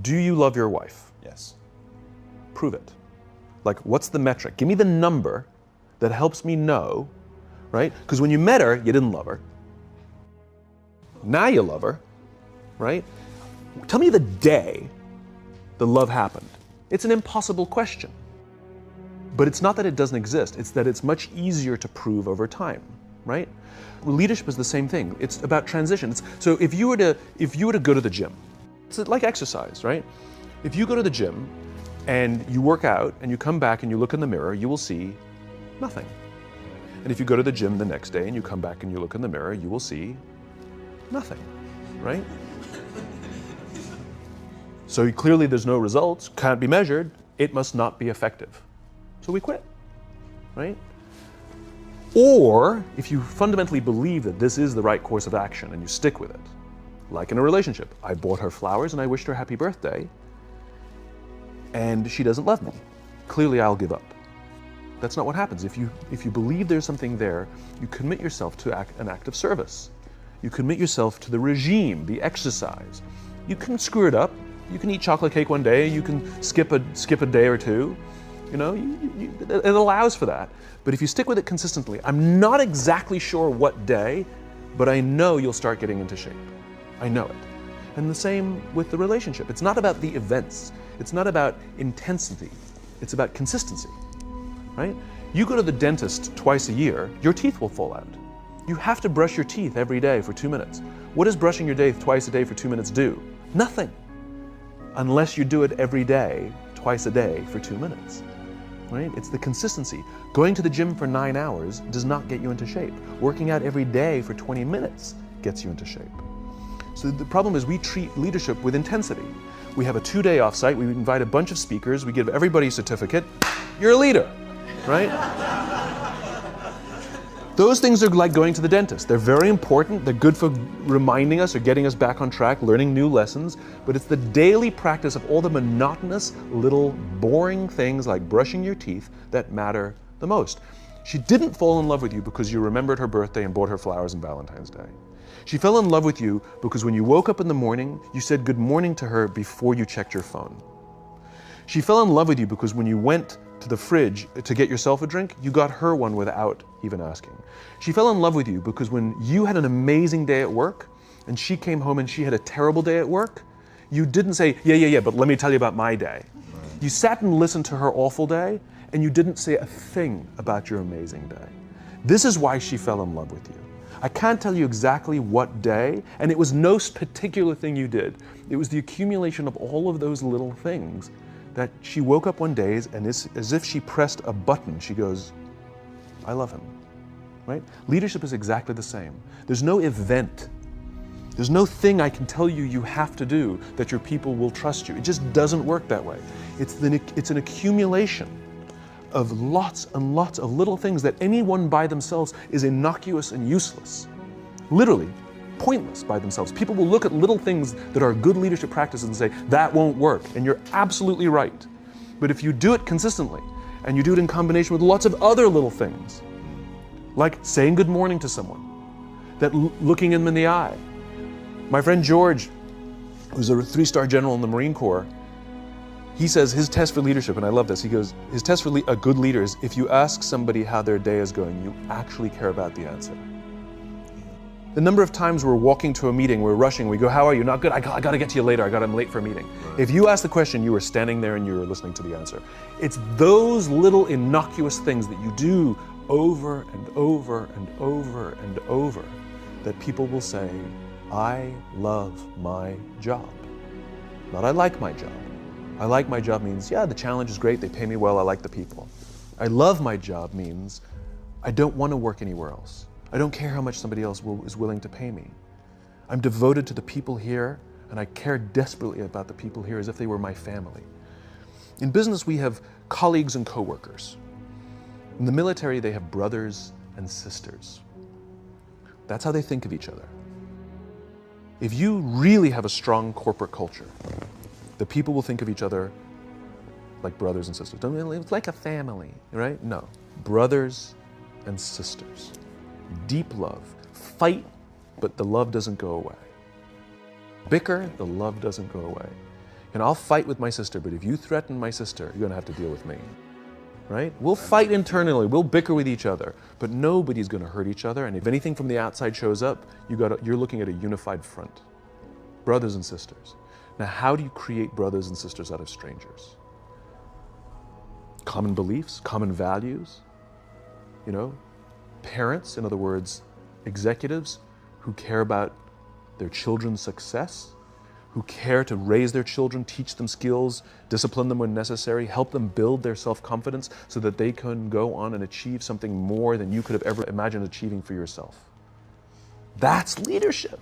Do you love your wife? Yes. Prove it. Like, what's the metric? Give me the number that helps me know, right? Because when you met her, you didn't love her. Now you love her, right? Tell me the day the love happened. It's an impossible question. But it's not that it doesn't exist, it's that it's much easier to prove over time, right? Leadership is the same thing. It's about transition. So if you were to go to the gym, it's like exercise, right? If you go to the gym and you work out and you come back and you look in the mirror, you will see nothing. And if you go to the gym the next day and you come back and you look in the mirror, you will see nothing, right? So clearly there's no results, can't be measured, it must not be effective. So we quit, right? Or if you fundamentally believe that this is the right course of action and you stick with it, like in a relationship, I bought her flowers and I wished her happy birthday, and she doesn't love me. Clearly I'll give up. That's not what happens. If you believe there's something there, you commit yourself to an act of service. You commit yourself to the regime, the exercise. You can screw it up. You can eat chocolate cake one day. You can skip a day or two. You know, it allows for that. But if you stick with it consistently, I'm not exactly sure what day, but I know you'll start getting into shape. I know it. And the same with the relationship. It's not about the events. It's not about intensity. It's about consistency, right? You go to the dentist twice a year, your teeth will fall out. You have to brush your teeth every day for 2 minutes. What does brushing your teeth twice a day for 2 minutes do? Nothing. Unless you do it every day, twice a day for 2 minutes. Right? It's the consistency. Going to the gym for 9 hours does not get you into shape. Working out every day for 20 minutes gets you into shape. So the problem is we treat leadership with intensity. We have a 2-day offsite, we invite a bunch of speakers, we give everybody a certificate. You're a leader, right? Those things are like going to the dentist. They're very important, they're good for reminding us or getting us back on track, learning new lessons, but it's the daily practice of all the monotonous, little, boring things like brushing your teeth that matter the most. She didn't fall in love with you because you remembered her birthday and bought her flowers on Valentine's Day. She fell in love with you because when you woke up in the morning, you said good morning to her before you checked your phone. She fell in love with you because when you went to the fridge to get yourself a drink, you got her one without even asking. She fell in love with you because when you had an amazing day at work and she came home and she had a terrible day at work, you didn't say, yeah, but let me tell you about my day. You sat and listened to her awful day and you didn't say a thing about your amazing day. This is why she fell in love with you. I can't tell you exactly what day, and it was no particular thing you did. It was the accumulation of all of those little things that she woke up one day and as if she pressed a button, she goes, I love him, right? Leadership is exactly the same. There's no event. There's no thing I can tell you you have to do that your people will trust you. It just doesn't work that way. It's an accumulation of lots and lots of little things that anyone by themselves is innocuous and useless. Literally, pointless by themselves. People will look at little things that are good leadership practices and say, that won't work, and you're absolutely right. But if you do it consistently, and you do it in combination with lots of other little things, like saying good morning to someone, that looking them in the eye. My friend George, who's a 3-star general in the Marine Corps, he says his test for leadership, and I love this, he goes, his test for a good leader is if you ask somebody how their day is going, you actually care about the answer. The number of times we're walking to a meeting, we're rushing, we go, how are you? Not good, I got to get to you later, I'm late for a meeting. Right. If you ask the question, you were standing there and you were listening to the answer. It's those little innocuous things that you do over and over and over and over that people will say, I love my job. Not I like my job. I like my job means, yeah, the challenge is great, they pay me well, I like the people. I love my job means, I don't want to work anywhere else. I don't care how much somebody else is willing to pay me. I'm devoted to the people here, and I care desperately about the people here as if they were my family. In business, we have colleagues and coworkers. In the military, they have brothers and sisters. That's how they think of each other. If you really have a strong corporate culture, the people will think of each other like brothers and sisters. It's like a family, right? No, brothers and sisters. Deep love. Fight, but the love doesn't go away. Bicker, the love doesn't go away. And I'll fight with my sister, but if you threaten my sister, you're going to have to deal with me. Right? We'll fight internally, we'll bicker with each other, but nobody's going to hurt each other. And if anything from the outside shows up, you're looking at a unified front. Brothers and sisters. Now, how do you create brothers and sisters out of strangers? Common beliefs, common values, parents, in other words, executives who care about their children's success, who care to raise their children, teach them skills, discipline them when necessary, help them build their self-confidence so that they can go on and achieve something more than you could have ever imagined achieving for yourself. That's leadership.